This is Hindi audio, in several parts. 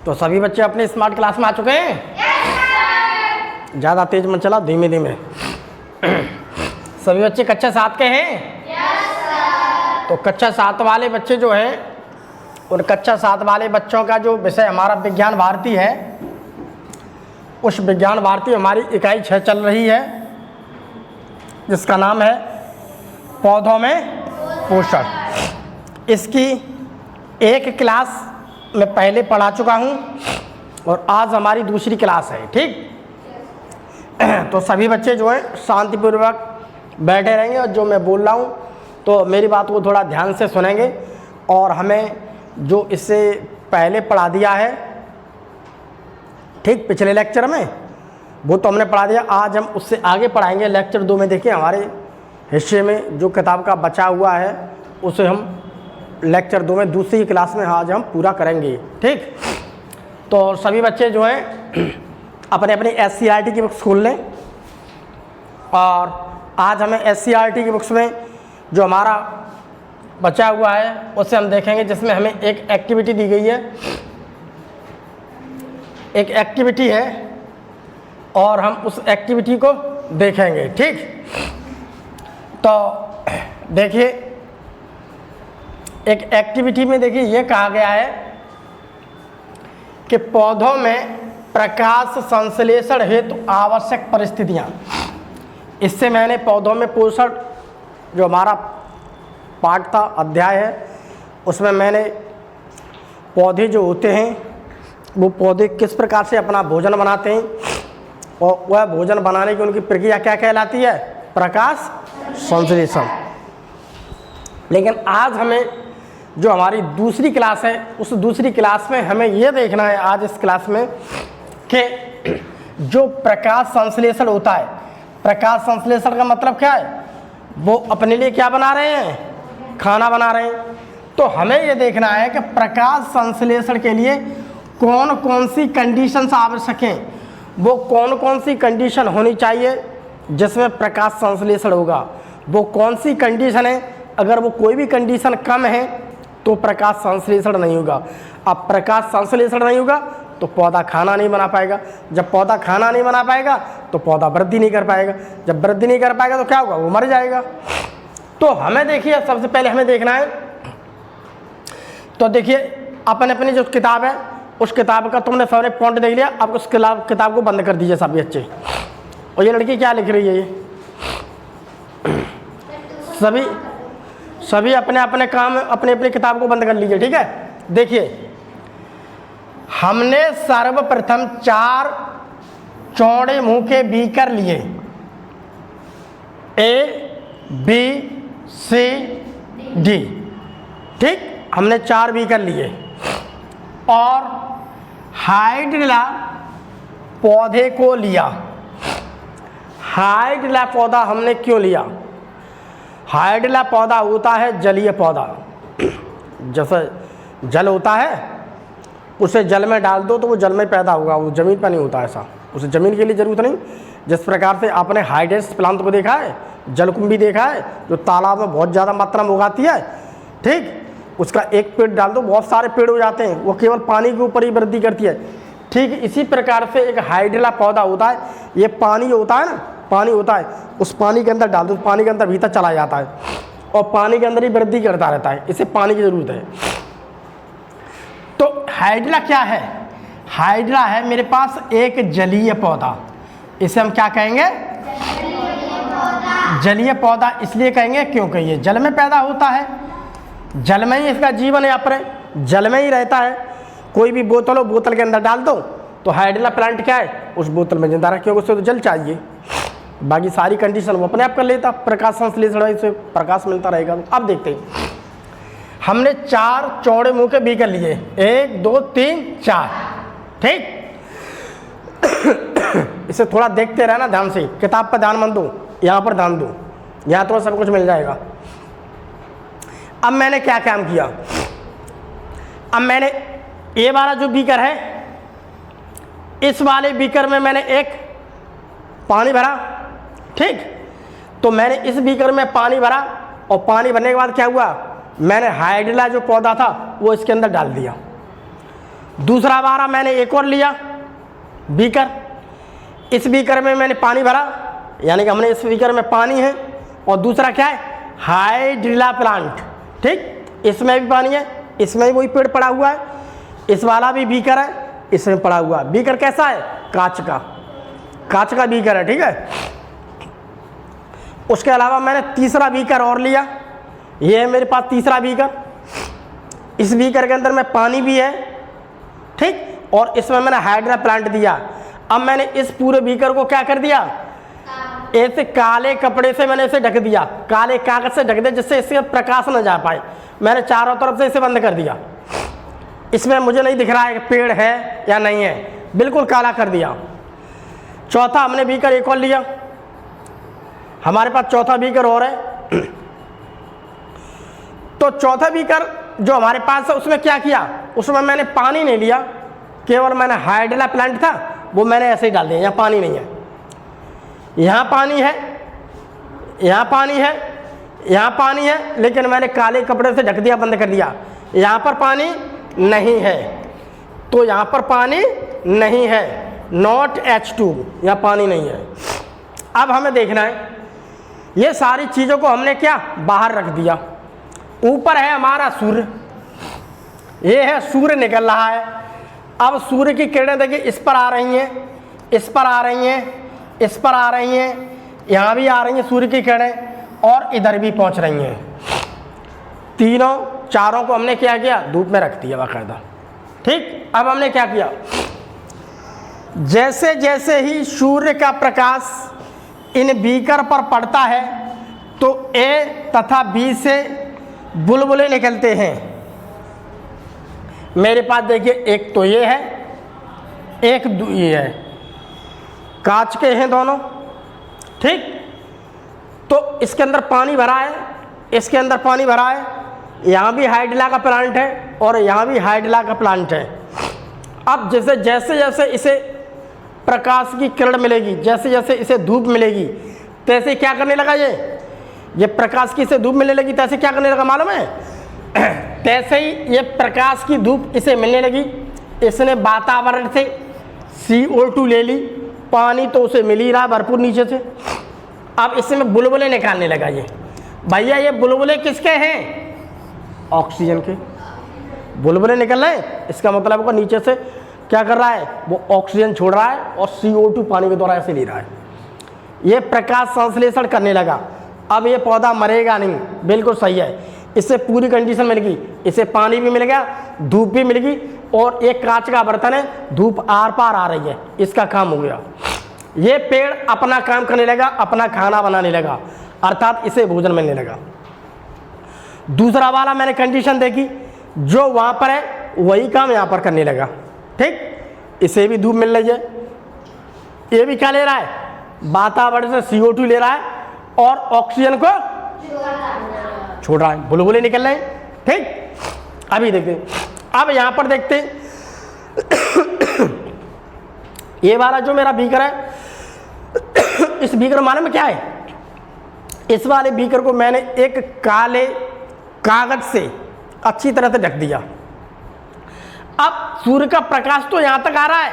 तो सभी बच्चे अपने स्मार्ट क्लास में आ चुके हैं? ज़्यादा तेज मत चला, धीमे धीमे। सभी बच्चे कक्षा 7 के हैं? तो कक्षा 7 वाले बच्चे जो हैं, उन कक्षा 7 वाले बच्चों का जो विषय हमारा विज्ञान भारती है, उस विज्ञान भारती हमारी इकाई 6 चल रही है, जिसका नाम है पौधों में पोषण। इसकी एक क्लास मैं पहले पढ़ा चुका हूँ और आज हमारी दूसरी क्लास है, ठीक। तो सभी बच्चे जो है शांतिपूर्वक बैठे रहेंगे और जो मैं बोल रहा हूँ तो मेरी बात को थोड़ा ध्यान से सुनेंगे। और हमें जो इससे पहले पढ़ा दिया है, ठीक, पिछले लेक्चर में वो तो हमने पढ़ा दिया, आज हम उससे आगे पढ़ाएंगे। लेक्चर 2 में देखिए हमारे हिस्से में जो किताब का बचा हुआ है उसे हम लेक्चर 2 में दूसरी क्लास में आज हम पूरा करेंगे, ठीक। तो सभी बच्चे जो हैं अपने अपनी SCERT की बुक्स खोल लें और आज हमें SCERT की बुक्स में जो हमारा बचा हुआ है उसे हम देखेंगे, जिसमें हमें एक एक्टिविटी दी गई है, एक एक्टिविटी है और हम उस एक्टिविटी को देखेंगे, ठीक। तो देखिए एक एक्टिविटी में देखिए ये कहा गया है कि पौधों में प्रकाश संश्लेषण हेतु आवश्यक परिस्थितियां। इससे मैंने पौधों में पोषण जो हमारा पाठ था, अध्याय है, उसमें मैंने पौधे जो होते हैं वो पौधे किस प्रकार से अपना भोजन बनाते हैं और वह भोजन बनाने की उनकी प्रक्रिया क्या कहलाती है, प्रकाश संश्लेषण। लेकिन आज हमें जो हमारी दूसरी क्लास है, उस दूसरी क्लास में हमें ये देखना है आज इस क्लास में कि जो प्रकाश संश्लेषण होता है, प्रकाश संश्लेषण का मतलब क्या है, वो अपने लिए क्या बना रहे हैं, खाना बना रहे हैं। तो हमें ये देखना है कि प्रकाश संश्लेषण के लिए कौन कौन सी कंडीशंस आवश्यक हैं, वो कौन कौन सी कंडीशन होनी चाहिए जिसमें प्रकाश संश्लेषण होगा, वो कौन सी कंडीशन है। अगर वो कोई भी कंडीशन कम है तो प्रकाश संश्लेषण नहीं होगा। अब प्रकाश संश्लेषण नहीं होगा तो पौधा खाना नहीं बना पाएगा। जब पौधा खाना नहीं बना पाएगा तो पौधा वृद्धि नहीं कर पाएगा। जब वृद्धि नहीं कर पाएगा तो क्या होगा, वो मर जाएगा। तो हमें देखिए सबसे पहले हमें देखना है, तो देखिए अपने अपनी जो किताब है उस किताब का तुमने सारे पॉइंट देख लिया। अब उस किताब को बंद कर दीजिए सभी बच्चे। और ये लड़की क्या लिख रही है, ये सभी अपने अपने काम अपने अपनी किताब को बंद कर लीजिए, ठीक है। देखिए हमने सर्वप्रथम 4 चौड़े मुंह के बीकर लिए, ABCD, ठीक। हमने 4 बीकर लिए और हाइड्रिला पौधे को लिया। हाइड्रिला पौधा हमने क्यों लिया, हाइड्रिला पौधा होता है जलीय पौधा। जैसे जल होता है, उसे जल में डाल दो तो वो जल में पैदा होगा, वो ज़मीन पर नहीं होता ऐसा, उसे ज़मीन के लिए ज़रूरत नहीं। जिस प्रकार से आपने हाइड्रेट्स प्लांट को देखा है, जलकुंभी देखा है, जो तालाब में बहुत ज़्यादा मात्रा में उगाती है, ठीक। उसका एक पेड़ डाल दो बहुत सारे पेड़ हो जाते हैं, वो केवल पानी के ऊपर ही वृद्धि करती है, ठीक। इसी प्रकार से एक हाइड्रिला पौधा होता है, ये पानी होता है ना, पानी होता है, उस पानी के अंदर डाल दो, पानी के अंदर भीतर चला जाता है और पानी के अंदर ही वृद्धि करता रहता है, इसे पानी की ज़रूरत है। तो हाइड्रिला क्या है, हाइड्रिला है मेरे पास एक जलीय पौधा। इसे हम क्या कहेंगे, जलीय पौधा इसलिए कहेंगे क्योंकि ये जल में पैदा होता है, जल में ही इसका जीवन यापन है, जल में ही रहता है। कोई भी बोतल हो, बोतल के अंदर डाल दो तो हाइड्रिला प्लांट क्या है, उस बोतल में जिंदा रहे, क्योंकि उससे तो जल चाहिए, बाकी सारी कंडीशन वो अपने आप कर लेता, प्रकाश संश्लेषण से प्रकाश मिलता रहेगा। अब देखते हैं, हमने 4 चौड़े मुंह के बीकर लिए, 1 2 3 4, ठीक। इसे थोड़ा देखते रहना ध्यान से, किताब पर ध्यान मत दो, यहाँ पर ध्यान दो, यहाँ तो सब कुछ मिल जाएगा। अब मैंने क्या काम किया, अब मैंने ये वाला जो बीकर है, इस वाले बीकर में मैंने एक पानी भरा, ठीक। तो मैंने इस बीकर में पानी भरा और पानी भरने के बाद क्या हुआ, मैंने हाइड्रिला जो पौधा था वो इसके अंदर डाल दिया। दूसरा बार मैंने एक और लिया बीकर, इस बीकर में मैंने पानी भरा, यानी कि हमने इस बीकर में पानी है, और दूसरा क्या है, हाइड्रिला प्लांट, ठीक, इसमें भी पानी है, इसमें भी वही पेड़ पड़ा हुआ है, इस वाला भी बीकर है, इसमें पड़ा हुआ है। बीकर कैसा है, कांच का बीकर है, ठीक है। उसके अलावा मैंने तीसरा बीकर और लिया, ये है मेरे पास तीसरा बीकर, इस बीकर के अंदर में पानी भी है, ठीक, और इसमें मैंने हाइड्रा प्लांट दिया। अब मैंने इस पूरे बीकर को क्या कर दिया, ऐसे काले कपड़े से मैंने इसे ढक दिया, काले कागज से ढक दिया, जिससे इससे प्रकाश न जा पाए। मैंने चारों तरफ से इसे बंद कर दिया, इसमें मुझे नहीं दिख रहा है कि पेड़ है या नहीं है, बिल्कुल काला कर दिया। चौथा हमने बीकर एक और लिया, हमारे पास चौथा बीकर और है। तो चौथा बीकर जो हमारे पास है उसमें क्या किया, उसमें मैंने पानी नहीं लिया, केवल मैंने हाइड्रिला प्लांट था वो मैंने ऐसे ही डाल दिया। यहाँ पानी नहीं है, यहाँ पानी है, यहाँ पानी है, यहाँ पानी है, लेकिन मैंने काले कपड़े से ढक दिया, बंद कर दिया। यहाँ पर पानी नहीं है, तो यहाँ पर पानी नहीं है, नॉट H2, यहाँ पानी नहीं है। अब हमें देखना है, ये सारी चीज़ों को हमने क्या बाहर रख दिया। ऊपर है हमारा सूर्य, ये है सूर्य निकल रहा है। अब सूर्य की किरणें देखिए इस पर आ रही हैं, इस पर आ रही हैं, इस पर आ रही हैं, यहाँ भी आ रही हैं सूर्य की किरणें, और इधर भी पहुँच रही हैं। तीनों चारों को हमने क्या किया, धूप में रख दिया बाकायदा, ठीक। अब हमने क्या किया, जैसे जैसे ही सूर्य का प्रकाश इन बीकर पर पड़ता है तो A तथा B से बुलबुले निकलते हैं। मेरे पास देखिए एक तो ये है, एक ये है, कांच के हैं दोनों, ठीक। तो इसके अंदर पानी भरा है, इसके अंदर पानी भरा है, यहाँ भी हाइड्रिला का प्लांट है और यहाँ भी हाइड्रिला का प्लांट है। अब जैसे जैसे इसे प्रकाश की किरण मिलेगी, जैसे जैसे इसे धूप मिलेगी, तैसे क्या करने लगा, ये प्रकाश की इसे धूप मिलने लगी, तैसे क्या करने लगा मालूम है, तैसे ही ये प्रकाश की धूप इसे मिलने लगी। इसने वातावरण से CO2 ले ली, पानी तो उसे मिल ही रहा भरपूर नीचे से। अब इसमें बुलबुले निकालने लगा ये। भैया ये बुलबुले किसके हैं, ऑक्सीजन के बुलबुले निकल रहे हैं। इसका मतलब वो नीचे से क्या कर रहा है, वो ऑक्सीजन छोड़ रहा है और CO2 पानी के द्वारा ऐसे ले रहा है। ये प्रकाश संश्लेषण करने लगा। अब ये पौधा मरेगा नहीं, बिल्कुल सही है, इससे पूरी कंडीशन मिल गई, इसे पानी भी मिल गया, धूप भी मिल गई, और एक कांच का बर्तन है, धूप आर पार आ रही है, इसका काम हो गया। ये पेड़ अपना काम करने लगा, अपना खाना बनाने लगा, अर्थात इसे भोजन मिलने लगा। दूसरा वाला मैंने कंडीशन देखी, जो वहाँ पर है वही काम यहाँ पर करने लगा, ठीक। इसे भी धूप मिल रही है, ये भी क्या ले रहा है, वातावरण से CO2 ले रहा है और ऑक्सीजन को छोड़ रहा है, बुलबुले निकल रहे हैं, ठीक। अभी देखते हैं, अब यहाँ पर देखते हैं ये वाला जो मेरा बीकर है, इस बीकर माने में क्या है, इस वाले बीकर को मैंने एक काले कागज से अच्छी तरह से ढक दिया। अब सूर्य का प्रकाश तो यहाँ तक आ रहा है,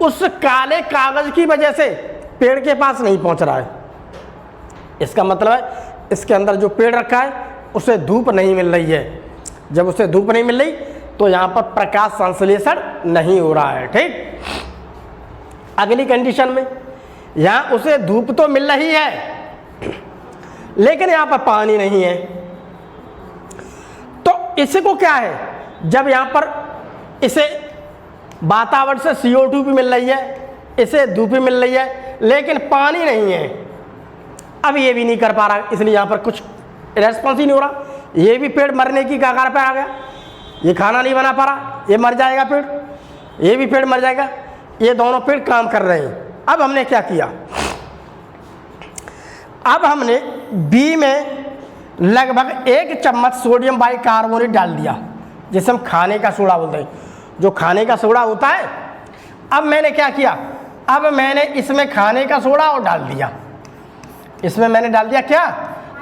उस काले कागज की वजह से पेड़ के पास नहीं पहुँच रहा है। इसका मतलब है इसके अंदर जो पेड़ रखा है उसे धूप नहीं मिल रही है। जब उसे धूप नहीं मिल रही तो यहाँ पर प्रकाश संश्लेषण नहीं हो रहा है, ठीक। अगली कंडीशन में यहाँ उसे धूप तो मिल रही है लेकिन यहाँ पर पानी नहीं है, तो इसको क्या है, जब यहाँ पर इसे वातावरण से CO2 भी मिल रही है, इसे धूप भी मिल रही है, लेकिन पानी नहीं है। अब ये भी नहीं कर पा रहा, इसलिए यहाँ पर कुछ रेस्पॉन्स ही नहीं हो रहा। ये भी पेड़ मरने की कगार पे आ गया, ये खाना नहीं बना पा रहा, ये मर जाएगा पेड़, ये भी पेड़ मर जाएगा, ये दोनों पेड़ काम कर रहे हैं। अब हमने क्या किया, अब हमने बी में लगभग 1 चम्मच सोडियम बाइकार्बोनेट डाल दिया, जिसे हम खाने का सोडा बोलते हैं, जो खाने का सोडा होता है। अब मैंने क्या किया, अब मैंने इसमें खाने का सोडा और डाल दिया, इसमें मैंने डाल दिया क्या,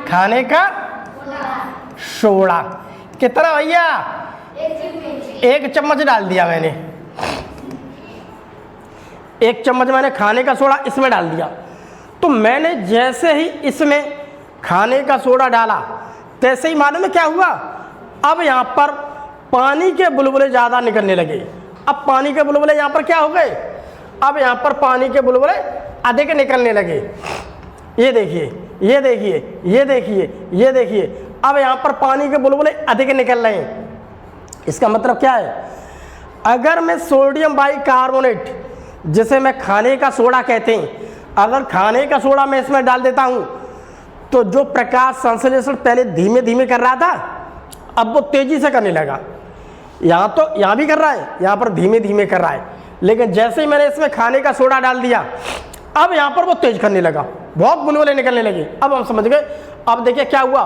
खाने का सोडा। कितना भैया, 1 चम्मच। 1 चम्मच डाल दिया मैंने, 1 चम्मच मैंने खाने का सोडा इसमें डाल दिया। तो मैंने जैसे ही इसमें खाने का सोडा डाला तैसे ही मालूम है क्या हुआ, अब यहाँ पर पानी के बुलबुले ज़्यादा निकलने लगे। अब पानी के बुलबुले यहाँ पर क्या हो गए, अब यहाँ पर पानी के बुलबुले अधिक निकलने लगे। ये देखिए, ये देखिए, ये देखिए, ये देखिए, अब यहाँ पर पानी के बुलबुले अधिक निकल रहे हैं। इसका मतलब क्या है, अगर मैं सोडियम बाइकार्बोनेट, जिसे मैं खाने का सोडा कहते हैं, अगर खाने का सोडा मैं इसमें डाल देता हूँ तो जो प्रकाश संश्लेषण पहले धीमे धीमे कर रहा था अब वो तेजी से करने लगा। यहाँ तो यहाँ भी कर रहा है, यहाँ पर धीमे धीमे कर रहा है, लेकिन जैसे ही मैंने इसमें खाने का सोडा डाल दिया अब यहाँ पर वो तेज करने लगा, बहुत बुलबुले निकलने लगे। अब हम समझ गए। अब देखिए क्या हुआ,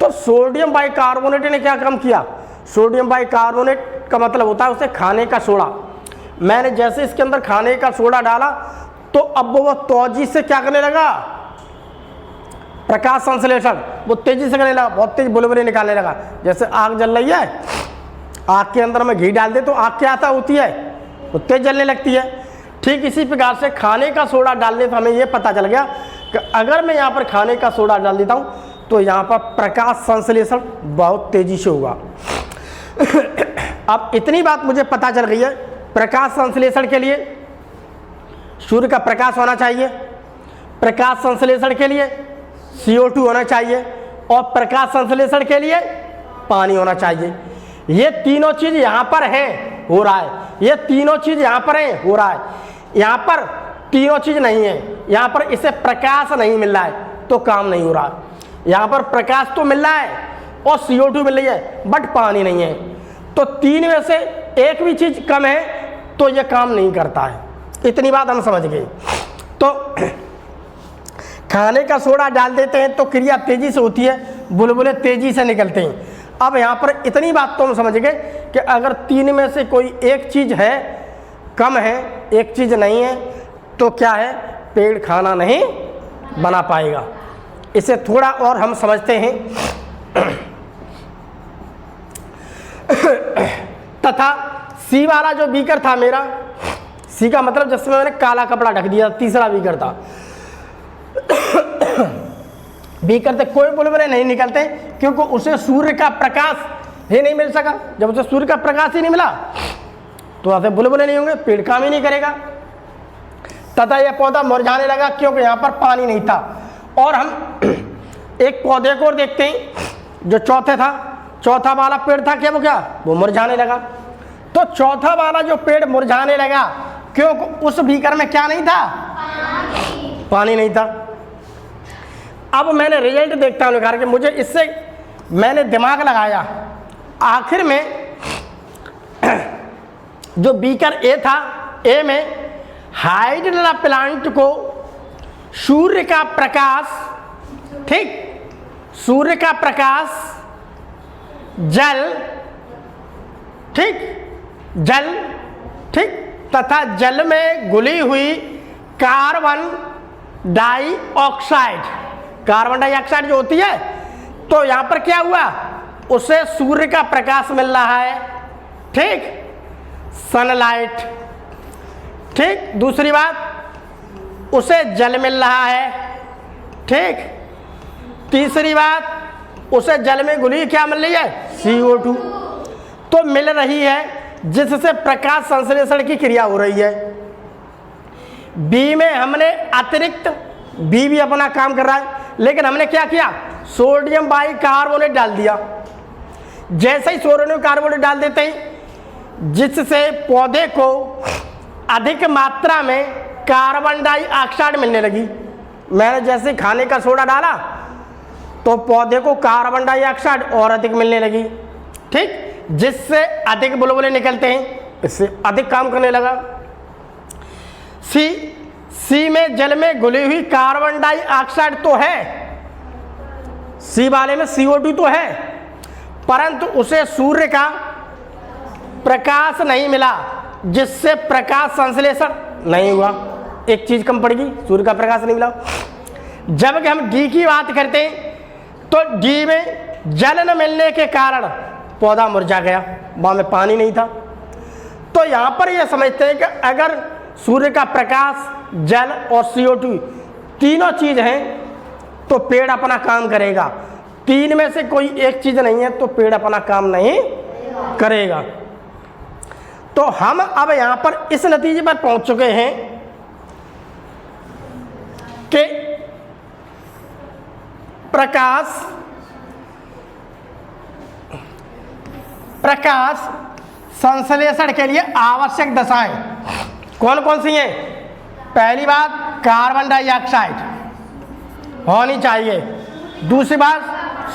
तो सोडियम बाइकार्बोनेट ने क्या काम किया, सोडियम बाइकार्बोनेट का मतलब होता है उसे खाने का सोडा। मैंने जैसे इसके अंदर खाने का सोडा डाला तो अब वो तेजी से क्या करने लगा, प्रकाश संश्लेषण वो तेजी से करने लगा, बहुत तेज बुलबुले निकालने लगा। जैसे आग जल रही है, आग के अंदर में घी डाल दे तो आग क्या आता होती है, वो तेज जलने लगती है। ठीक इसी प्रकार से खाने का सोडा डालने से हमें ये पता चल गया कि अगर मैं यहाँ पर खाने का सोडा डाल देता हूँ तो यहाँ पर प्रकाश संश्लेषण बहुत तेजी से होगा। अब इतनी बात मुझे पता चल गई है, प्रकाश संश्लेषण के लिए सूर्य का प्रकाश होना चाहिए, प्रकाश संश्लेषण के लिए CO2 होना चाहिए और प्रकाश संश्लेषण के लिए पानी होना चाहिए। ये तीनों चीज़ यहाँ पर है, हो रहा है, ये तीनों चीज़ यहाँ पर है, हो रहा है। यहाँ पर तीनों चीज़ नहीं है, यहाँ पर इसे प्रकाश नहीं मिल रहा है तो काम नहीं हो रहा। यहाँ पर प्रकाश तो मिल रहा है और CO2 मिल रही है बट पानी नहीं है, तो तीन में से एक भी चीज़ कम है तो ये काम नहीं करता है। इतनी बात हम समझ गए। तो खाने का सोडा डाल देते हैं तो क्रिया तेजी से होती है, बुलबुले तेजी से निकलते हैं। अब यहाँ पर इतनी बात तो हम समझ गए कि अगर तीन में से कोई एक चीज़ है, कम है, एक चीज़ नहीं है, तो क्या है, पेड़ खाना नहीं बना पाएगा। इसे थोड़ा और हम समझते हैं। तथा सी वाला जो बीकर था मेरा, सी का मतलब जिसमें मैंने काला कपड़ा ढक दिया, तीसरा बीकर था। बीकर से कोई बुलबुले नहीं निकलते क्योंकि उसे सूर्य का प्रकाश ही नहीं मिल सका। जब उसे सूर्य का प्रकाश ही नहीं मिला तो वहाँ से बुलबुले नहीं होंगे, पेड़ काम ही नहीं करेगा। तथा यह पौधा मुरझाने लगा क्योंकि यहाँ पर पानी नहीं था। और हम एक पौधे को देखते हैं जो चौथा वाला पेड़ था, क्या वो मुरझाने लगा। तो चौथा वाला जो पेड़ मुरझाने लगा क्योंकि उस बीकर में क्या नहीं था, पानी नहीं था। अब मैंने रिजल्ट देखता हूँ निकाल के, मुझे इससे मैंने दिमाग लगाया। आखिर में जो बीकर ए था, ए में हाइड्रोला प्लांट को सूर्य का प्रकाश, ठीक, सूर्य का प्रकाश, जल, ठीक, तथा जल में घुली हुई कार्बन डाइऑक्साइड जो होती है, तो यहाँ पर क्या हुआ, उसे सूर्य का प्रकाश मिल रहा है, ठीक, सनलाइट, ठीक। दूसरी बात, उसे जल मिल रहा है, ठीक। तीसरी बात, उसे जल में घुली क्या मिल रही है, CO2 तो मिल रही है, जिससे प्रकाश संश्लेषण की क्रिया हो रही है। बी में हमने अतिरिक्त, बी भी अपना काम कर रहा है, लेकिन हमने क्या किया, सोडियम बाइकार्बोनेट डाल दिया। जैसे ही सोडियम कार्बोनेट डाल देते हैं, जिससे पौधे को अधिक मात्रा में कार्बन डाइऑक्साइड मिलने लगी। मैंने जैसे खाने का सोडा डाला तो पौधे को कार्बन डाइऑक्साइड और अधिक मिलने लगी, ठीक, जिससे अधिक बुलबुले निकलते हैं, इससे अधिक काम करने लगा। सी में जल में घुली हुई कार्बन डाइऑक्साइड तो है, सी वाले में CO2 तो है, परंतु उसे सूर्य का प्रकाश नहीं मिला, जिससे प्रकाश संश्लेषण नहीं हुआ। एक चीज कम पड़ेगी, सूर्य का प्रकाश नहीं मिला। जबकि हम डी की बात करते हैं तो डी में जल न मिलने के कारण पौधा मुरझा गया, वहाँ में पानी नहीं था। तो यहाँ पर यह समझते हैं कि अगर सूर्य का प्रकाश, जल और CO2 तीनों चीज़ हैं तो पेड़ अपना काम करेगा। तीन में से कोई एक चीज़ नहीं है तो पेड़ अपना काम नहीं करेगा। तो हम अब यहाँ पर इस नतीजे पर पहुँच चुके हैं कि प्रकाश संश्लेषण के लिए आवश्यक दशाएं कौन कौन सी हैं? पहली बात, कार्बन डाइऑक्साइड होनी चाहिए। दूसरी बात,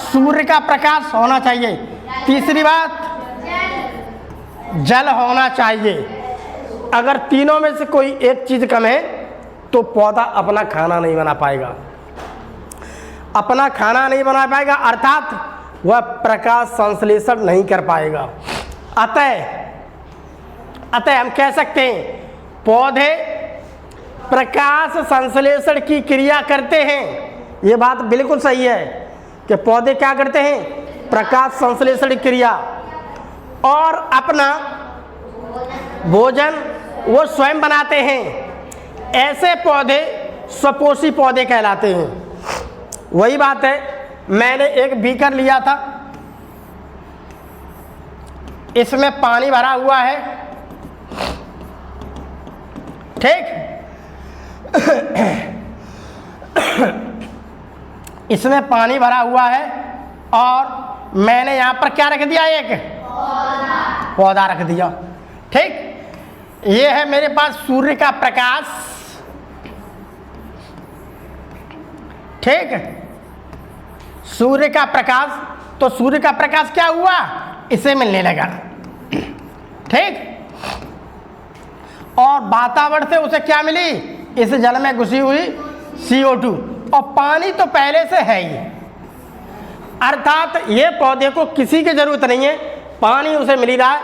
सूर्य का प्रकाश होना चाहिए। तीसरी बात, जल होना चाहिए। अगर तीनों में से कोई एक चीज़ कम है तो पौधा अपना खाना नहीं बना पाएगा, अपना खाना नहीं बना पाएगा, अर्थात वह प्रकाश संश्लेषण नहीं कर पाएगा। अतः हम कह सकते हैं पौधे प्रकाश संश्लेषण की क्रिया करते हैं। ये बात बिल्कुल सही है कि पौधे क्या करते हैं? प्रकाश संश्लेषण की क्रिया, और अपना भोजन वो स्वयं बनाते हैं। ऐसे पौधे स्वपोषी पौधे कहलाते हैं। वही बात है, मैंने एक बीकर लिया था, इसमें पानी भरा हुआ है, ठीक। इसमें पानी भरा हुआ है और मैंने यहाँ पर क्या रख दिया? एक पौधा रख दिया, ठीक। ये है मेरे पास सूर्य का प्रकाश, ठीक। सूर्य का प्रकाश, तो सूर्य का प्रकाश क्या हुआ? इसे मिलने लगा, ठीक। और वातावरण से उसे क्या मिली? इस जल में घुसी हुई CO2, और पानी तो पहले से है ही, अर्थात ये पौधे को किसी की जरूरत नहीं है, पानी उसे मिल ही रहा है,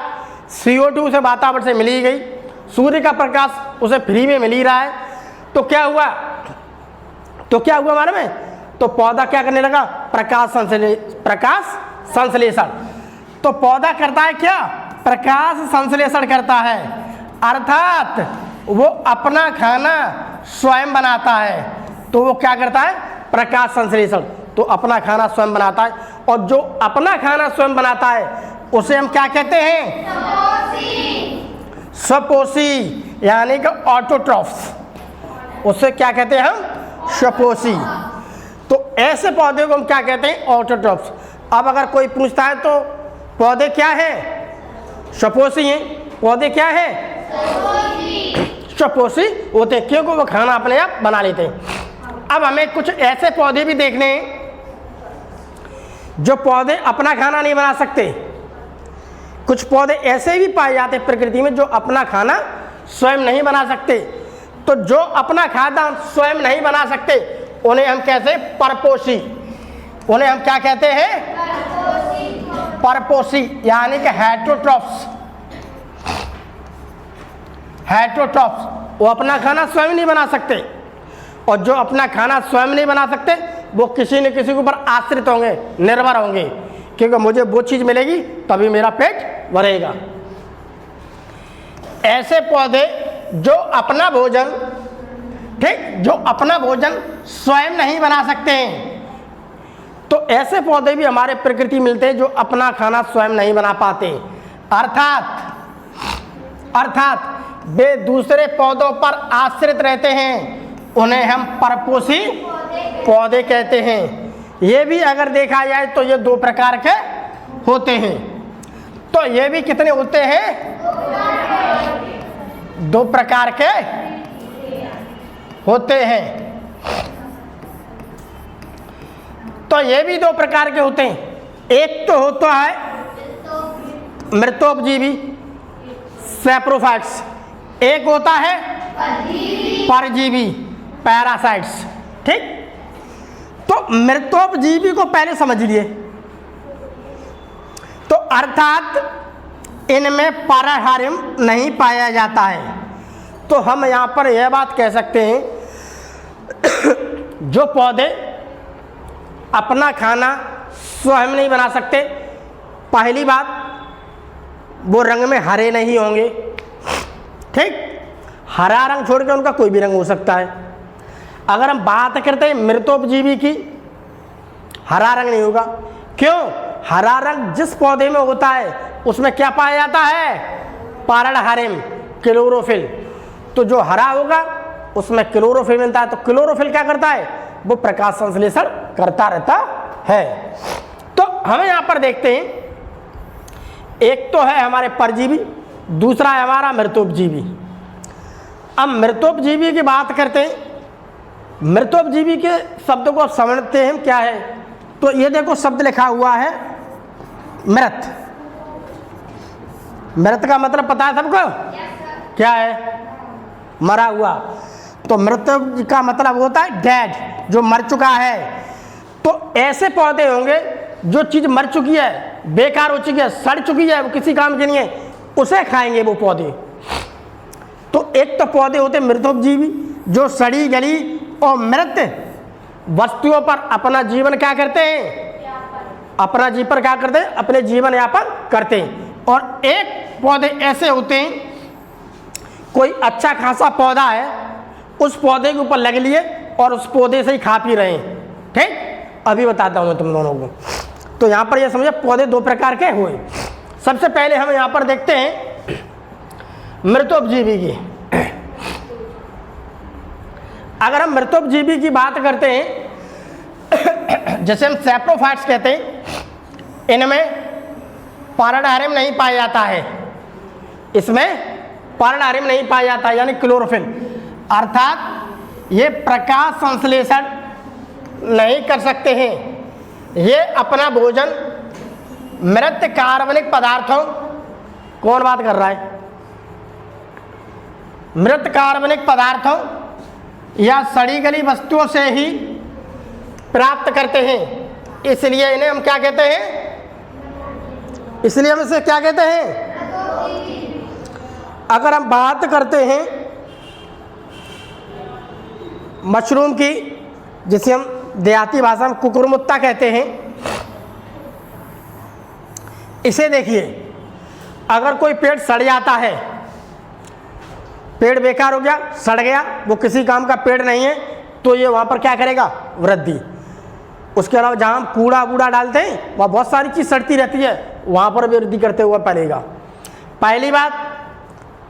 CO2 उसे वातावरण से मिल ही गई, सूर्य का प्रकाश उसे फ्री में मिल ही रहा है। तो क्या हुआ हमारे में? तो पौधा क्या करने लगा? प्रकाश संश्लेषण। तो पौधा करता है क्या? प्रकाश संश्लेषण करता है, अर्थात वो अपना खाना स्वयं बनाता है। तो वो क्या करता है? प्रकाश संश्लेषण। तो अपना खाना स्वयं बनाता है, और जो अपना खाना स्वयं बनाता है उसे हम क्या कहते हैं? स्वपोषी, यानी कि ऑटोट्रॉफ्स। उसे क्या कहते हैं हम? स्वपोषी। तो ऐसे पौधे को हम क्या कहते हैं? ऑटोट्रॉफ्स। अब अगर कोई पूछता है तो पौधे क्या हैं? स्वपोषी हैं। पौधे क्या हैं? स्वपोषी होते हैं, क्योंकि वो खाना अपने आप बना लेते हैं। अब हमें कुछ ऐसे पौधे भी देखने हैं जो पौधे अपना खाना नहीं बना सकते। कुछ पौधे ऐसे भी पाए जाते हैं प्रकृति में जो अपना खाना स्वयं नहीं बना सकते। तो जो अपना खाना स्वयं नहीं बना सकते उन्हें हम कहते हैं परपोषी। उन्हें हम क्या कहते हैं? परपोषी, यानी कि हेटरोट्रॉफ्स। हेटरोट्रॉफ्स वो अपना खाना स्वयं नहीं बना सकते, और जो अपना खाना स्वयं नहीं बना सकते वो किसी न किसी के ऊपर आश्रित होंगे, निर्भर होंगे, क्योंकि मुझे वो चीज़ मिलेगी तभी मेरा पेट भरेगा। ऐसे पौधे जो अपना भोजन, ठीक, जो अपना भोजन स्वयं नहीं बना सकते हैं, तो ऐसे पौधे भी हमारे प्रकृति मिलते हैं जो अपना खाना स्वयं नहीं बना पाते। अर्थात वे दूसरे पौधों पर आश्रित रहते हैं, उन्हें हम परपोषी पौधे कहते हैं। ये भी अगर देखा जाए तो ये दो प्रकार के होते हैं। तो ये भी कितने होते हैं? दो प्रकार के होते हैं। तो ये भी दो प्रकार के होते हैं। एक तो होता है मृतोपजीवी, सैप्रोफाइट्स। एक होता है परजीवी, पैरासाइट्स, ठीक। तो मृतोपजीवी को पहले समझ लिए। तो अर्थात इनमें परहारिम नहीं पाया जाता है। तो हम यहाँ पर यह बात कह सकते हैं जो पौधे अपना खाना स्वयं नहीं बना सकते, पहली बात, वो रंग में हरे नहीं होंगे, ठीक। हरा रंग छोड़ के उनका कोई भी रंग हो सकता है। अगर हम बात करते हैं मृतोपजीवी की, हरा रंग नहीं होगा। क्यों? हरा रंग जिस पौधे में होता है उसमें क्या पाया जाता है? पारडहरिम, क्लोरोफिल। तो जो हरा होगा उसमें क्लोरोफिल मिलता है। तो क्लोरोफिल क्या करता है? वो प्रकाश संश्लेषण करता रहता है। तो हमें यहां पर देखते हैं, एक तो है हमारे परजीवी, दूसरा है हमारा मृतोपजीवी। अब मृतोपजीवी की बात करते हैं। मृतोपजीवी के शब्द को समझते हैं क्या है। तो ये देखो शब्द लिखा हुआ है मृत। मृत का मतलब पता है सबको? क्या है? मरा हुआ। तो मृत का मतलब होता है डेड, जो मर चुका है। तो ऐसे पौधे होंगे जो चीज मर चुकी है, बेकार हो चुकी है, सड़ चुकी है, वो किसी काम के नहीं है, उसे खाएंगे वो पौधे। तो एक तो पौधे होते मृतोपजीवी जो सड़ी गली और मृत वस्तुओं पर अपना जीवन क्या करते हैं? अपना जीवन क्या करते हैं? अपने जीवन यापन करते हैं। और एक पौधे ऐसे होते हैं, कोई अच्छा खासा पौधा है, उस पौधे के ऊपर लग लिए और उस पौधे से ही खा पी रहे हैं, ठीक। अभी बताता हूं मैं तुम दोनों को। तो यहां पर ये समझे पौधे दो प्रकार के हुए। सबसे पहले हम यहां पर देखते हैं मृतोपजीवी की। अगर हम मृतोपजीवी की बात करते हैं, जैसे हम सैप्रोफाइट्स कहते हैं, इनमें पारडहरिम नहीं पाया जाता है। इसमें पारडहरिम नहीं पाया जाता है, यानी क्लोरोफिल, अर्थात ये प्रकाश संश्लेषण नहीं कर सकते हैं। ये अपना भोजन मृत कार्बनिक पदार्थों, कौन बात कर रहा है? मृत कार्बनिक पदार्थों या सड़ी गली वस्तुओं से ही प्राप्त करते हैं। इसलिए इन्हें हम क्या कहते हैं? इसलिए हम इसे क्या कहते हैं? अगर हम बात करते हैं मशरूम की, जिसे हम देहाती भाषा में कुकुरमुत्ता कहते हैं, इसे देखिए, अगर कोई पेड़ सड़ जाता है, पेड़ बेकार हो गया, सड़ गया, वो किसी काम का पेड़ नहीं है, तो ये वहाँ पर क्या करेगा? वृद्धि। उसके अलावा जहाँ हम कूड़ा वूड़ा डालते हैं वहाँ बहुत सारी चीज़ सड़ती रहती है, वहाँ पर भी वृद्धि करते हुए पड़ेगा। पहली बात,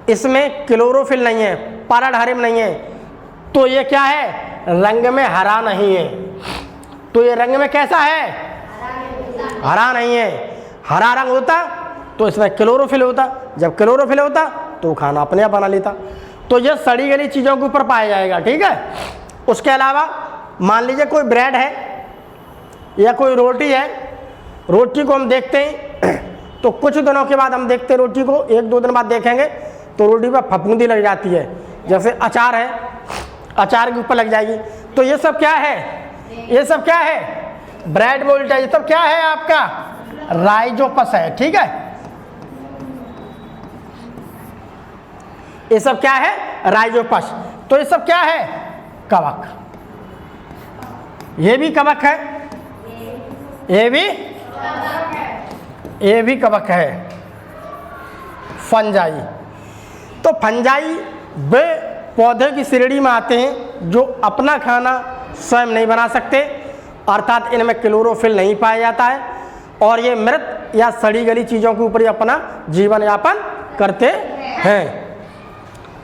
इसमें क्लोरोफिल नहीं है, पारडहरिम नहीं है, तो ये क्या है? रंग में हरा नहीं है। तो ये रंग में कैसा है? हरा नहीं है। हरा रंग होता तो इसमें क्लोरोफिल होता। जब क्लोरोफिल होता तो खाना अपने आप बना लेता। तो ये सड़ी गली चीज़ों के ऊपर पाया जाएगा, ठीक है। उसके अलावा मान लीजिए कोई ब्रेड है या कोई रोटी है, रोटी को हम देखते हैं तो कुछ दिनों के बाद हम देखते हैं रोटी को, एक दो दिन बाद देखेंगे तो रोटी पर फफूंदी लग जाती है। जैसे अचार है, अचार के ऊपर लग जाएगी। तो ये सब क्या है? ये सब क्या है? ब्रेड बोल्ट है। ये सब क्या है? आपका राइजोपस है, ठीक है। ये सब क्या है? राइजोपस। तो ये सब क्या है? कवक। ये भी कवक है, ये भी कवक है। फंजाई। तो फंजाई वे पौधे की श्रेणी में आते हैं जो अपना खाना स्वयं नहीं बना सकते, अर्थात इनमें क्लोरोफिल नहीं पाया जाता है, और ये मृत या सड़ी गली चीज़ों के ऊपर ही अपना जीवन यापन करते हैं।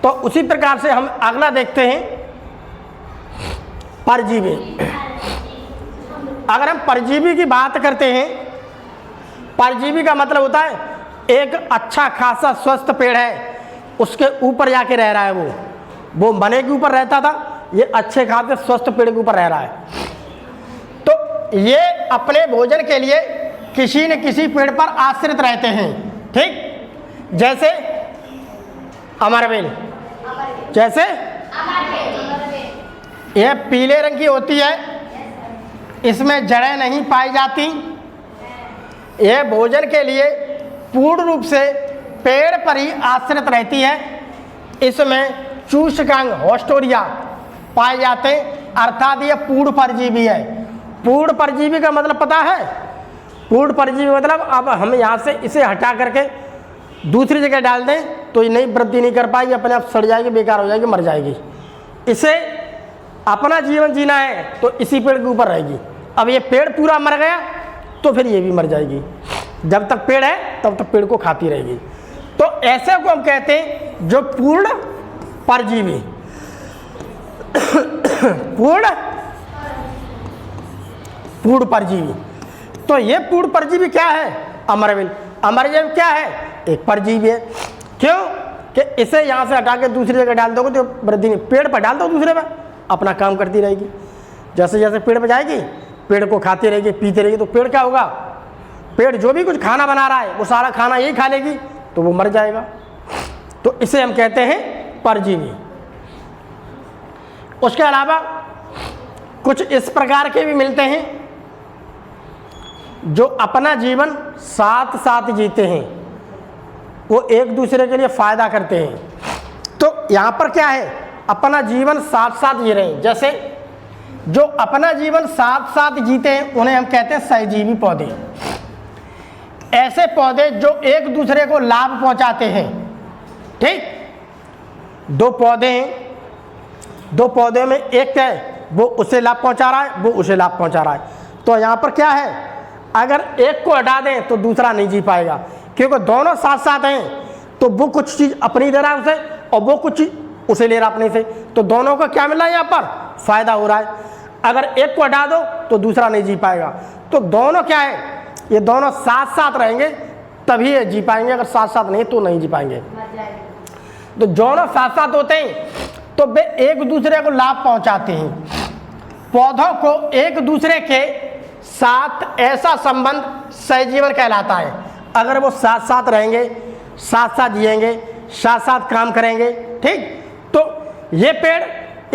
तो उसी प्रकार से हम अगला देखते हैं परजीवी। अगर हम परजीवी की बात करते हैं, परजीवी का मतलब होता है एक अच्छा खासा स्वस्थ पेड़ है, उसके ऊपर जाके रह रहा है। वो बने के ऊपर रहता था, ये अच्छे खासे स्वस्थ पेड़ के ऊपर रह रहा है। तो ये अपने भोजन के लिए किसी न किसी पेड़ पर आश्रित रहते हैं, ठीक। जैसे अमरवेल, जैसे यह पीले रंग की होती है, इसमें जड़ें नहीं पाई जाती, यह भोजन के लिए पूर्ण रूप से पेड़ पर ही आश्रित रहती है। इसमें चूषकांग होस्टोरिया पाए जाते हैं, अर्थात यह पूर्ण परजीवी है। पूर्ण परजीवी का मतलब पता है? पूर्ण परजीवी मतलब अब हम यहाँ से इसे हटा करके दूसरी जगह डाल दें तो ये नहीं वृद्धि नहीं कर पाएगी, अपने आप सड़ जाएगी, बेकार हो जाएगी, मर जाएगी। इसे अपना जीवन जीना है तो इसी पेड़ के ऊपर रहेगी। अब ये पेड़ पूरा मर गया तो फिर ये भी मर जाएगी। जब तक पेड़ है तब तक पेड़ को खाती रहेगी। तो ऐसे को हम कहते हैं जो पूर्ण परजीवी। पूर्ण परजीवी। तो ये पूर्ण परजीवी क्या है? अमरजीवी। अमरजीवी क्या है? एक परजीवी है। क्यों कि इसे यहाँ से हटा के दूसरी जगह डाल दोगे तो वृद्धि नहीं, पेड़ पर डाल दो दूसरे पर, अपना काम करती रहेगी। जैसे जैसे पेड़ पर जाएगी पेड़ को खाती रहेगी, पीती रहेगी, तो पेड़ क्या होगा? पेड़ जो भी कुछ खाना बना रहा है वो सारा खाना यही खा लेगी तो वो मर जाएगा। तो इसे हम कहते हैं परजीवी। उसके अलावा कुछ इस प्रकार के भी मिलते हैं जो अपना जीवन साथ साथ जीते हैं, वो एक दूसरे के लिए फायदा करते हैं। तो यहाँ पर क्या है? अपना जीवन साथ साथ जी रहे हैं। जैसे जो अपना जीवन साथ साथ जीते हैं उन्हें हम कहते हैं सहजीवी पौधे। ऐसे पौधे जो एक दूसरे को लाभ पहुंचाते हैं। ठीक, दो पौधे हैं, दो पौधे में एक है वो उसे लाभ पहुंचा रहा है, वो उसे लाभ पहुंचा रहा है। तो यहाँ पर क्या है? अगर एक को हटा दें तो दूसरा नहीं जी पाएगा, क्योंकि दोनों साथ साथ हैं। तो वो कुछ चीज़ अपनी दे रहा है उसे और वो कुछ चीज़ उसे ले रहा अपने से, तो दोनों को क्या मिल रहा है? यहाँ पर फायदा हो रहा है। अगर एक को हटा दो तो दूसरा नहीं जी पाएगा। तो दोनों क्या है? ये दोनों साथ साथ रहेंगे तभी ये जी पाएंगे, अगर साथ साथ नहीं तो नहीं जी पाएंगे। तो दोनों साथ साथ होते हैं तो वे एक दूसरे को लाभ पहुंचाते हैं। पौधों को एक दूसरे के साथ ऐसा संबंध सहजीवन कहलाता है। अगर वो साथ साथ रहेंगे, साथ साथ जिएंगे, साथ साथ काम करेंगे, ठीक, तो ये पेड़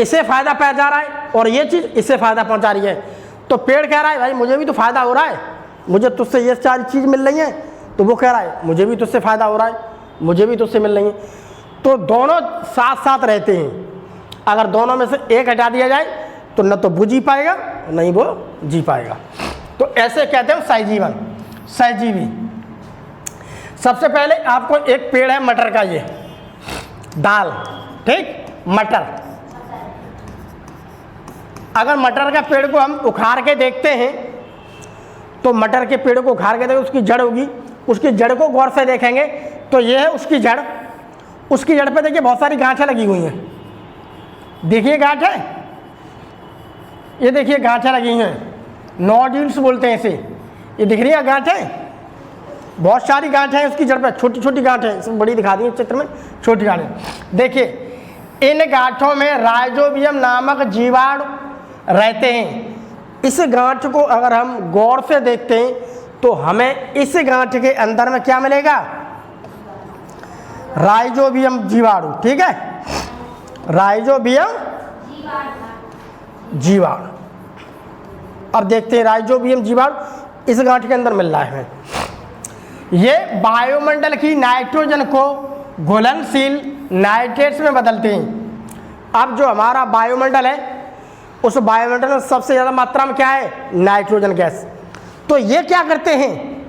इसे फायदा पहुंचा रहा है और ये चीज़ इसे फायदा पहुंचा रही है। तो पेड़ कह रहा है भाई मुझे भी तो फायदा हो रहा है, मुझे तुझसे ये सारी चीज़ मिल रही है, तो वो कह रहा है मुझे भी तुझसे फायदा हो रहा है, मुझे भी तुझसे मिल रही है। तो दोनों साथ साथ रहते हैं। अगर दोनों में से एक हटा दिया जाए तो न तो वो जी पाएगा नहीं वो जी पाएगा। तो ऐसे कहते हैं सहजीवन, सहजीवी। सबसे पहले आपको एक पेड़ है मटर का, ये दाल, ठीक, मटर। अगर मटर का पेड़ को हम उखाड़ के देखते हैं तो मटर के पेड़ को उखाड़ के देखते उसकी जड़ होगी, उसकी जड़ को गौर से देखेंगे तो ये है उसकी जड़। उसकी जड़ पे देखिए बहुत सारी गांठें लगी हुई हैं, देखिए गांठें, ये देखिए गांठें लगी हैं, नोड्यूल्स बोलते हैं इसे। ये दिख रही है गांठें, बहुत सारी गांठें हैं उसकी जड़ पे, छोटी छोटी गांठें, इसमें बड़ी दिखा दी है चित्र में, छोटी गांठें। देखिए इन गांठों में राइजोबियम नामक जीवाणु रहते हैं। इस गांठ को अगर हम गौर से देखते हैं तो हमें इस गांठ के अंदर में क्या मिलेगा? राइजोबियम जीवाणु, ठीक है, राइजोबियम जीवाणु। अब देखते हैं राइजोबियम जीवाणु इस गांठ के अंदर मिल रहा है। ये वायुमंडल की नाइट्रोजन को घुलनशील नाइट्रेट्स में बदलते हैं। अब जो हमारा वायुमंडल है उस वायुमंडल में सबसे ज़्यादा मात्रा में क्या है? Nitrogen gas. तो ये क्या करते हैं?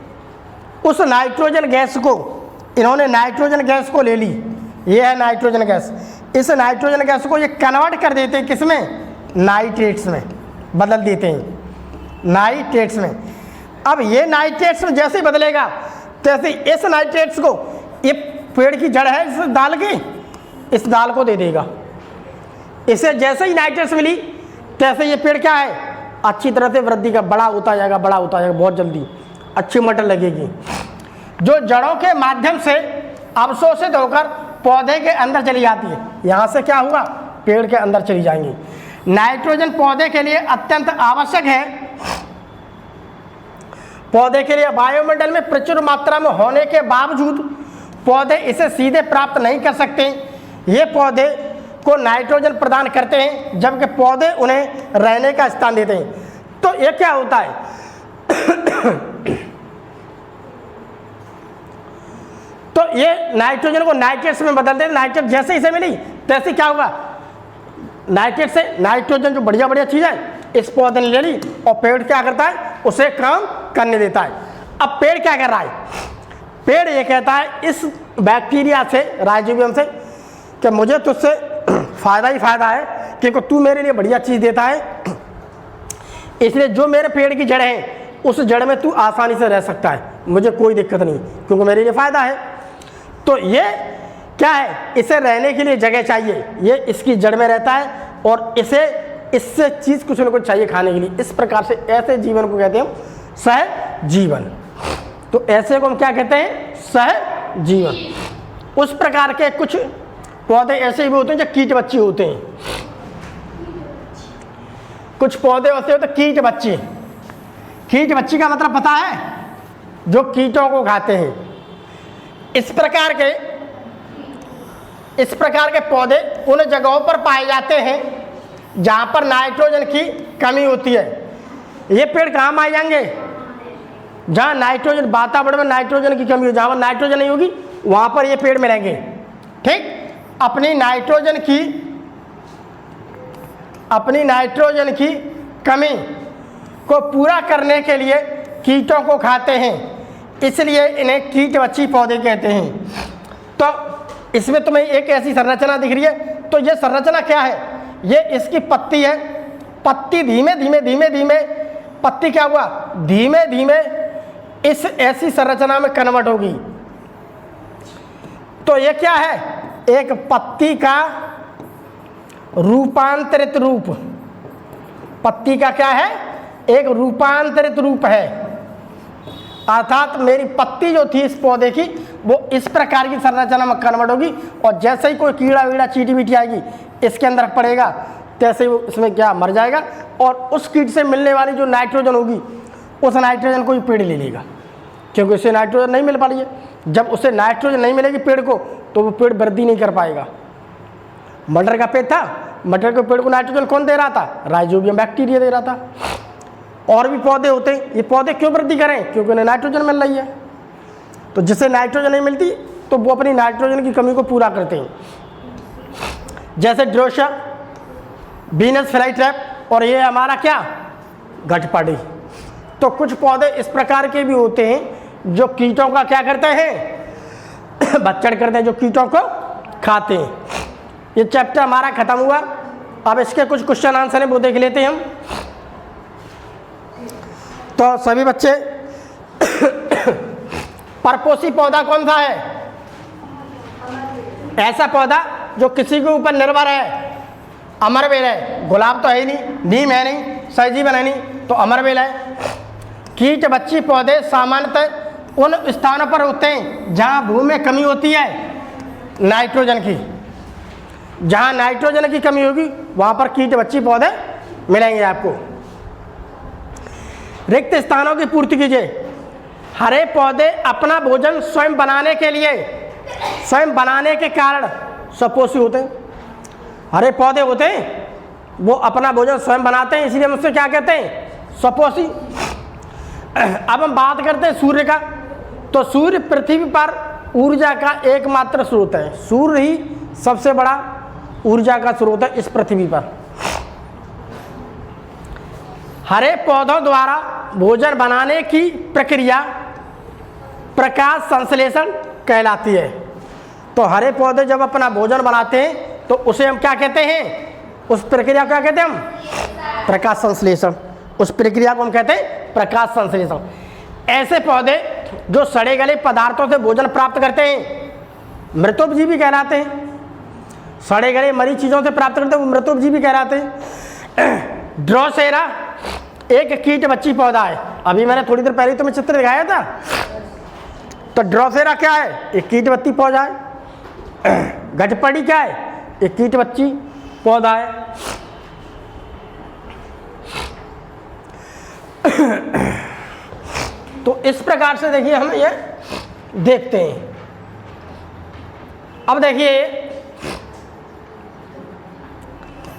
उस नाइट्रोजन गैस को, इन्होंने नाइट्रोजन गैस को ले ली, ये है नाइट्रोजन गैस। इस नाइट्रोजन गैस को ये कन्वर्ट कर देते हैं किसमें? नाइट्रेट्स में बदल देते हैं, नाइट्रेट्स में। अब ये नाइट्रेट्स में जैसे ही बदलेगा तैसे इस नाइट्रेट्स को, ये पेड़ की जड़ है इस दाल की, इस दाल को दे देगा। इसे जैसे ही नाइट्रेट्स मिली तैसे ये पेड़ क्या है? अच्छी तरह से वृद्धि का बड़ा होता जाएगा, बड़ा होता जाएगा, बहुत जल्दी अच्छी मटर लगेगी, जो जड़ों के माध्यम से अवशोषित होकर पौधे के अंदर चली जाती है। यहाँ से क्या हुआ? पेड़ के अंदर चली जाएंगी। नाइट्रोजन पौधे के लिए अत्यंत आवश्यक है। पौधे के लिए वायुमंडल में प्रचुर मात्रा में होने के बावजूद पौधे इसे सीधे प्राप्त नहीं कर सकते। ये पौधे को नाइट्रोजन प्रदान करते हैं जबकि पौधे उन्हें रहने का स्थान देते हैं। तो ये क्या होता है? तो ये नाइट्रोजन को नाइट्रेट्स में बदल देते। नाइट्रेट जैसे इसे मिली तैसे क्या होगा? नाइट्रेट से नाइट्रोजन जो बढ़िया बढ़िया चीज़ है इस पौधे ने ले ली और पेड़ क्या करता है? उसे काम करने देता है। अब पेड़ क्या कर रहा है? पेड़ ये कहता है इस बैक्टीरिया से, राइजोबियम से, कि मुझे तुझसे फ़ायदा ही फ़ायदा है, क्योंकि तू मेरे लिए बढ़िया चीज़ देता है, इसलिए जो मेरे पेड़ की जड़ है उस जड़ में तू आसानी से रह सकता है, मुझे कोई दिक्कत नहीं, क्योंकि मेरे लिए फ़ायदा है। तो ये क्या है, इसे रहने के लिए जगह चाहिए, ये इसकी जड़ में रहता है और इसे इससे चीज़ कुछ न कुछ चाहिए खाने के लिए। इस प्रकार से ऐसे जीवन को कहते हैं हम सहजीवन। तो ऐसे को हम क्या कहते हैं? सहजीवन। उस प्रकार के कुछ पौधे ऐसे भी होते हैं जो कीट बच्चे होते हैं। कुछ पौधे ऐसे होते हैं कीट बच्चे। कीट बच्ची का मतलब पता है? जो कीटों को खाते हैं। इस प्रकार के पौधे उन जगहों पर पाए जाते हैं जहाँ पर नाइट्रोजन की कमी होती है। ये पेड़ कहाँ पाए जाएंगे? जहाँ नाइट्रोजन, वातावरण में नाइट्रोजन की कमी हो, जहाँ पर नाइट्रोजन नहीं होगी वहाँ पर ये पेड़ मिलेंगे। ठीक, अपनी नाइट्रोजन की कमी को पूरा करने के लिए कीटों को खाते हैं, इसलिए इन्हें कीटबच्ची पौधे कहते हैं। तो इसमें तुम्हें एक ऐसी संरचना दिख रही है, तो ये संरचना क्या है? ये इसकी पत्ती है। पत्ती धीमे धीमे पत्ती क्या हुआ? धीमे धीमे इस ऐसी संरचना में कन्वर्ट होगी। तो ये क्या है? एक पत्ती का रूपांतरित रूप। पत्ती का क्या है? एक रूपांतरित रूप है। अर्थात मेरी पत्ती जो थी इस पौधे की, वो इस प्रकार की संरचना में कन्वर्ट होगी, और जैसे ही कोई कीड़ा वीड़ा चींटी बीटी आएगी इसके अंदर पड़ेगा, तैसे ही वो इसमें क्या मर जाएगा, और उस कीट से मिलने वाली जो नाइट्रोजन होगी उस नाइट्रोजन को ही पेड़ ले लेगा, क्योंकि उसे नाइट्रोजन नहीं मिल पा रही है। जब उसे नाइट्रोजन नहीं मिलेगी पेड़ को, तो वो पेड़ वृद्धि नहीं कर पाएगा। मटर का पेड़ था, मटर के पेड़ को नाइट्रोजन कौन दे रहा था? राइजोबियम बैक्टीरिया दे रहा था। और भी पौधे होते हैं, ये पौधे क्यों वृद्धि करें? क्योंकि उन्हें नाइट्रोजन मिल रही है। तो जिसे नाइट्रोजन नहीं मिलती तो वो अपनी नाइट्रोजन की कमी को पूरा करते हैं, जैसे ड्रोशा, वीनस फ्लाईट्रैप, और ये हमारा क्या? घटपड़ी। तो कुछ पौधे इस प्रकार के भी होते हैं जो कीटों का क्या करते हैं? भक्षण करते हैं, जो कीटों को खाते हैं। ये चैप्टर हमारा खत्म हुआ। अब इसके कुछ क्वेश्चन आंसर है वो देख लेते हैं हम। तो सभी बच्चे, परपोषी पौधा कौन सा है? ऐसा पौधा जो किसी के ऊपर निर्भर है। अमरबेल है, गुलाब तो है ही नहीं, नीम है नहीं, सहजीवन है नहीं, तो अमरबेल है। कीट बच्ची पौधे सामान्यतः उन स्थानों पर होते हैं जहाँ भूमि में कमी होती है नाइट्रोजन की। जहाँ नाइट्रोजन की कमी होगी वहाँ पर कीट बच्ची पौधे मिलेंगे आपको। रिक्त स्थानों की पूर्ति कीजिए। हरे पौधे अपना भोजन स्वयं बनाने के लिए, स्वयं बनाने के कारण स्वपोषी होते हैं। हरे पौधे होते हैं वो अपना भोजन स्वयं बनाते हैं, इसलिए हम उससे क्या कहते हैं? स्वपोषी। अब हम बात करते हैं सूर्य का। तो सूर्य पृथ्वी पर ऊर्जा का एकमात्र स्रोत है। सूर्य ही सबसे बड़ा ऊर्जा का स्रोत है इस पृथ्वी पर। हरे पौधों द्वारा भोजन बनाने की प्रक्रिया प्रकाश संश्लेषण कहलाती है। तो हरे पौधे जब अपना भोजन बनाते हैं तो उसे हम क्या कहते हैं? उस प्रक्रिया को क्या कहते हैं हम? प्रकाश संश्लेषण। उस प्रक्रिया को हम कहते हैं प्रकाश संश्लेषण। ऐसे पौधे जो सड़े गले पदार्थों से भोजन प्राप्त करते हैं मृतोपजीवी कहलाते हैं। सड़े गले मरी चीज़ों से प्राप्त करते हैं वो मृतोपजीवी कहलाते हैं। ड्रोसेरा एक कीट बच्ची पौधा है। अभी मैंने थोड़ी देर पहले तुम्हें चित्र दिखाया था। तो ड्रोसेरा क्या है? एक कीट बच्ची पौधा है। घटपड़ी क्या है? एक कीट बच्ची पौधा है। तो इस प्रकार से देखिए हम ये देखते हैं। अब देखिए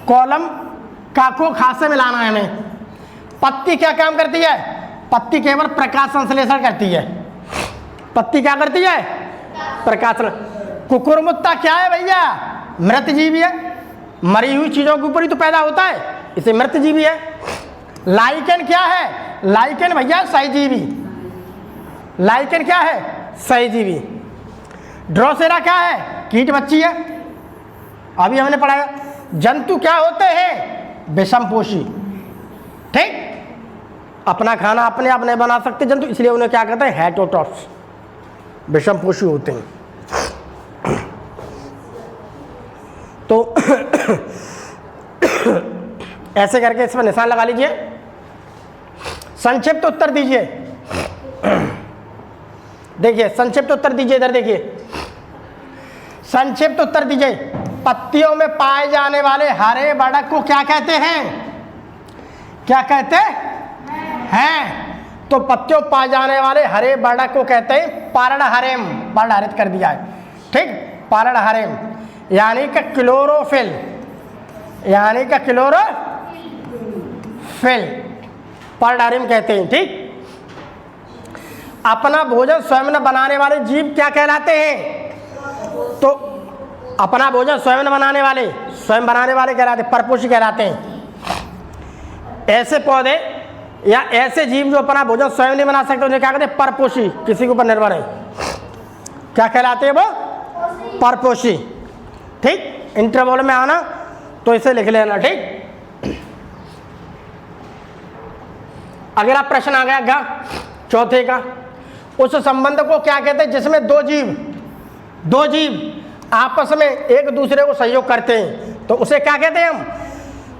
कॉलम का को खास से मिलाना है हमें। पत्ती क्या काम करती है? पत्ती केवल प्रकाश संश्लेषण करती है। पत्ती क्या करती है? प्रकाश। कुकुरमुत्ता क्या है भैया? मृत जीवी है। मरी हुई चीजों के ऊपर ही तो पैदा होता है, इसे मृत जीवी है। लाइकेन क्या है? लाइकेन भैया सहजीवी। लाइकेन क्या है? सहजीवी। ड्रोसेरा क्या है? कीट बच्ची है, अभी हमने पढ़ाया। जंतु क्या होते हैं? विषमपोषी। ठीक, अपना खाना अपने आप नहीं बना सकते जंतु, इसलिए उन्हें क्या कहते हैं? हेटेरोट्रॉफ्स, विषमपोषी होते हैं। तो ऐसे करके इस पर निशान लगा लीजिए। संक्षिप्त उत्तर दीजिए। देखिए संक्षिप्त उत्तर दीजिए, इधर देखिए, संक्षिप्त उत्तर दीजिए। पत्तियों में पाए जाने वाले हरे बढ़क को क्या कहते हैं? क्या कहते हैं? तो पत्तियों पाए जाने वाले हरे बढ़क को कहते हैं पर्णहरिम। पर्णहरित कर दिया है, ठीक, पर्णहरिम, यानी कि क्लोरोफिल, यानी कि क्लोरोफिल, पर्णहरिम कहते हैं। ठीक, अपना भोजन स्वयं न बनाने वाले जीव क्या कहलाते हैं? तो अपना भोजन स्वयं न बनाने वाले, स्वयं बनाने वाले कहलाते हैं, परपोषी कहलाते हैं। ऐसे पौधे या ऐसे जीव जो अपना भोजन स्वयं नहीं बना सकते उन्हें क्या कहते हैं? परपोषी, किसी के ऊपर निर्भर है, क्या कहलाते हैं वो? परपोषी। ठीक, इंटरवल में आना तो इसे लिख लेना। ठीक, अगला प्रश्न आ गया चौथे का। उस संबंध को क्या कहते हैं जिसमें दो जीव आपस में एक दूसरे को सहयोग करते हैं, तो उसे क्या कहते हैं हम?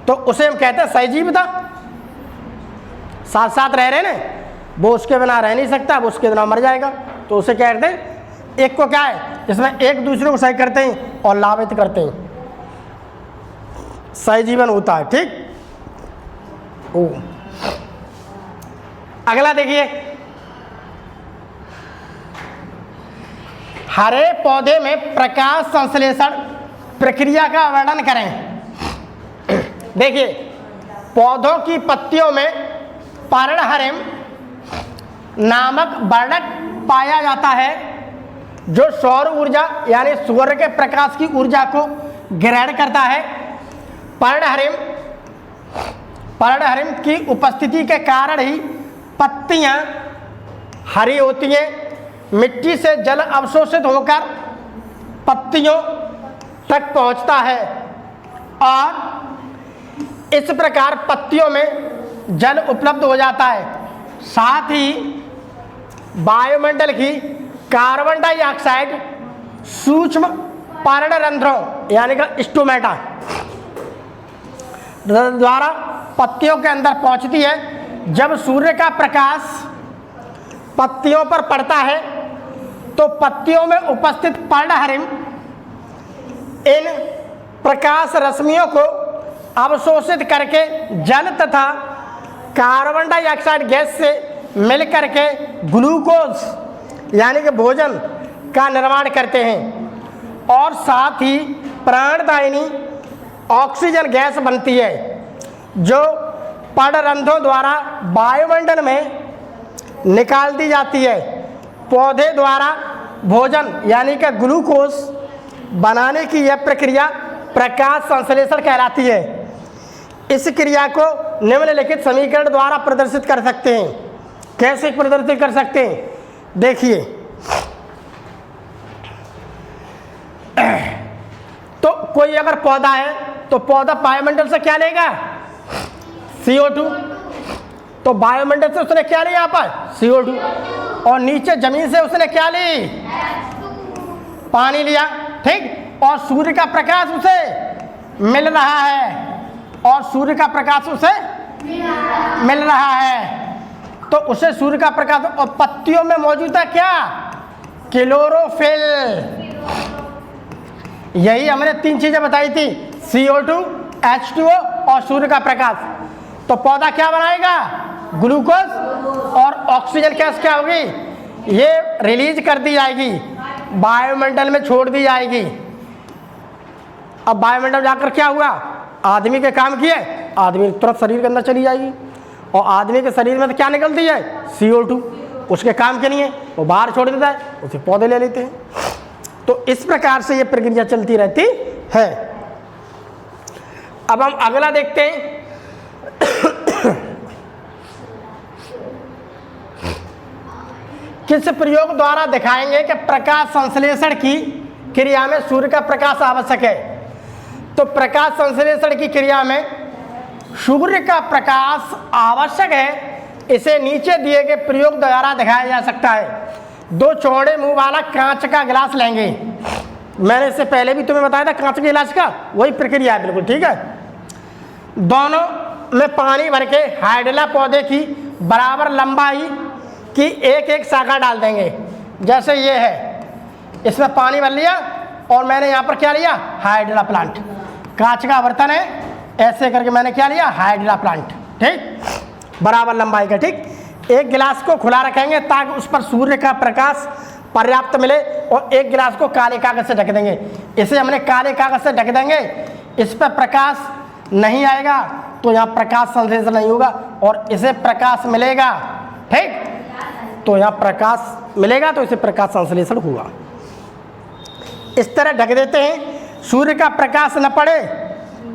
तो उसे हम कहते हैं सहजीविता। साथ साथ रह रहे ना, वो उसके बिना रह नहीं सकता, वो उसके बिना मर जाएगा, तो उसे क्या कहते हैं? एक को क्या है? जिसमें एक दूसरे को सही करते हैं और लाभित करते हैं, सहजीवन होता है। ठीक, ओ अगला देखिए, हरे पौधे में प्रकाश संश्लेषण प्रक्रिया का वर्णन करें। देखिए, पौधों की पत्तियों में पर्णहरिम नामक वर्णक पाया जाता है जो सौर ऊर्जा यानी सूर्य के प्रकाश की ऊर्जा को ग्रहण करता है। पर्णहरिम की उपस्थिति के कारण ही पत्तियां हरी होती हैं। मिट्टी से जल अवशोषित होकर पत्तियों तक पहुंचता है और इस प्रकार पत्तियों में जल उपलब्ध हो जाता है। साथ ही वायुमंडल की कार्बन डाइऑक्साइड सूक्ष्म पर्णरंध्रों यानी कि स्टोमेटा द्वारा पत्तियों के अंदर पहुंचती है। जब सूर्य का प्रकाश पत्तियों पर पड़ता है तो पत्तियों में उपस्थित पर्णहरिम इन प्रकाश रश्मियों को अवशोषित करके जल तथा कार्बन डाइऑक्साइड गैस से मिलकर के ग्लूकोज यानी कि भोजन का निर्माण करते हैं और साथ ही प्राणदायिनी ऑक्सीजन गैस बनती है जो पर्णरंध्रों द्वारा वायुमंडल में निकाल दी जाती है। पौधे द्वारा भोजन यानी कि ग्लूकोज बनाने की यह प्रक्रिया प्रकाश संश्लेषण कहलाती है। इस क्रिया को निम्नलिखित समीकरण द्वारा प्रदर्शित कर सकते हैं। कैसे प्रदर्शित कर सकते हैं? देखिए, तो कोई अगर पौधा है तो पौधा वायुमंडल से क्या लेगा? CO2। तो वायुमंडल से उसने क्या लिया? यहाँ पर CO2। और नीचे जमीन से उसने क्या ली? पानी लिया। ठीक, और सूर्य का प्रकाश उसे मिल रहा है, और सूर्य का प्रकाश उसे मिल रहा है, तो उसे सूर्य का प्रकाश। और पत्तियों में मौजूद है क्या? क्लोरोफिल। यही हमने तीन चीजें बताई थी, CO2, H2O और सूर्य का प्रकाश। तो पौधा क्या बनाएगा? ग्लूकोज और ऑक्सीजन गैस क्या होगी? ये रिलीज कर दी जाएगी, वायुमंडल में छोड़ दी जाएगी। अब वायुमंडल जाकर क्या हुआ? आदमी के काम किए, आदमी तुरंत शरीर के अंदर चली जाएगी, और आदमी के शरीर में तो क्या निकलती है? CO2। उसके काम के लिए वो बाहर छोड़ देता है, उसे पौधे ले लेते हैं। तो इस प्रकार से ये प्रक्रिया चलती रहती है। अब हम अगला देखते हैं। किस प्रयोग द्वारा दिखाएंगे कि प्रकाश संश्लेषण की क्रिया में सूर्य का प्रकाश आवश्यक है? तो प्रकाश संश्लेषण की क्रिया में सूर्य का प्रकाश आवश्यक है, इसे नीचे दिए गए प्रयोग द्वारा दिखाया जा सकता है। दो चौड़े मुंह वाला कांच का गिलास लेंगे, मैंने इससे पहले भी तुम्हें बताया था कांच के गिलास का, वही प्रक्रिया है बिल्कुल, ठीक है। दोनों में पानी भर के हाइड्रिला पौधे की बराबर लंबाई की एक एक शाखा डाल देंगे। जैसे ये है, इसमें पानी भर लिया और मैंने यहाँ पर क्या लिया? Hydrilla plant. कांच का बर्तन है, ऐसे करके मैंने क्या लिया? हाइड्रिला प्लांट, ठीक, बराबर लंबाई का, ठीक। एक गिलास को खुला रखेंगे ताकि उस पर सूर्य का प्रकाश पर्याप्त मिले, और एक गिलास को काले कागज से ढक देंगे। इसे हमने काले कागज से ढक देंगे, इस पर प्रकाश नहीं आएगा तो यहाँ प्रकाश संश्लेषण नहीं होगा, और इसे प्रकाश मिलेगा, ठीक, तो यहाँ प्रकाश मिलेगा तो इसे प्रकाश संश्लेषण हुआ। इस तरह ढक देते हैं, सूर्य का प्रकाश न पड़े,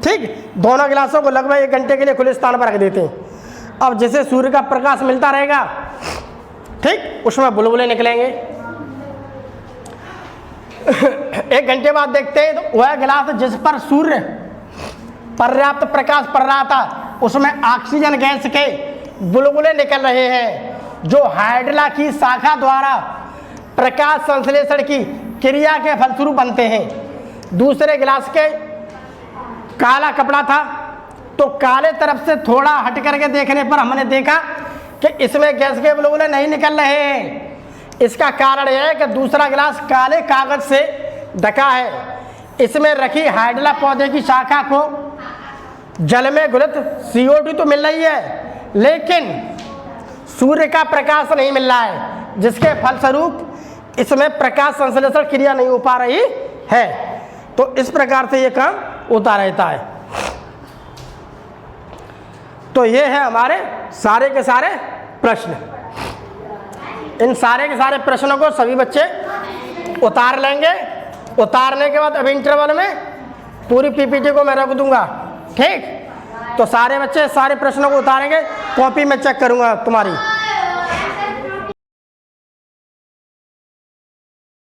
ठीक। दोनों गिलासों को लगभग 1 घंटे के लिए खुले स्थान पर रख देते हैं। अब जैसे सूर्य का प्रकाश मिलता रहेगा, ठीक, उसमें बुलबुले निकलेंगे। 1 घंटे बाद देखते हैं तो वह गिलास जिस पर सूर्य पर्याप्त प्रकाश पड़ रहा था, उसमें ऑक्सीजन गैस के बुलबुले निकल रहे हैं, जो हाइड्रिला की शाखा द्वारा प्रकाश संश्लेषण की क्रिया के फलस्वरूप बनते हैं। दूसरे गिलास के काला कपड़ा था, तो काले तरफ से थोड़ा हट करके देखने पर हमने देखा कि इसमें गैस के बुलबुले नहीं निकल रहे हैं। इसका कारण यह है कि दूसरा गिलास काले कागज से ढका है, इसमें रखी हाइड्रिला पौधे की शाखा को जल में घुलित CO2 तो मिल रही है, लेकिन सूर्य का प्रकाश नहीं मिल रहा है, जिसके फलस्वरूप इसमें प्रकाश संश्लेषण क्रिया नहीं हो पा रही है। तो इस प्रकार से ये काम होता रहता है। तो ये है हमारे सारे के सारे प्रश्न। इन सारे के सारे प्रश्नों को सभी बच्चे उतार लेंगे। उतारने के बाद अब इंटरवल में पूरी PPT को मैं रख दूंगा, ठीक। तो सारे बच्चे सारे प्रश्नों को उतारेंगे, कॉपी में चेक करूंगा तुम्हारी।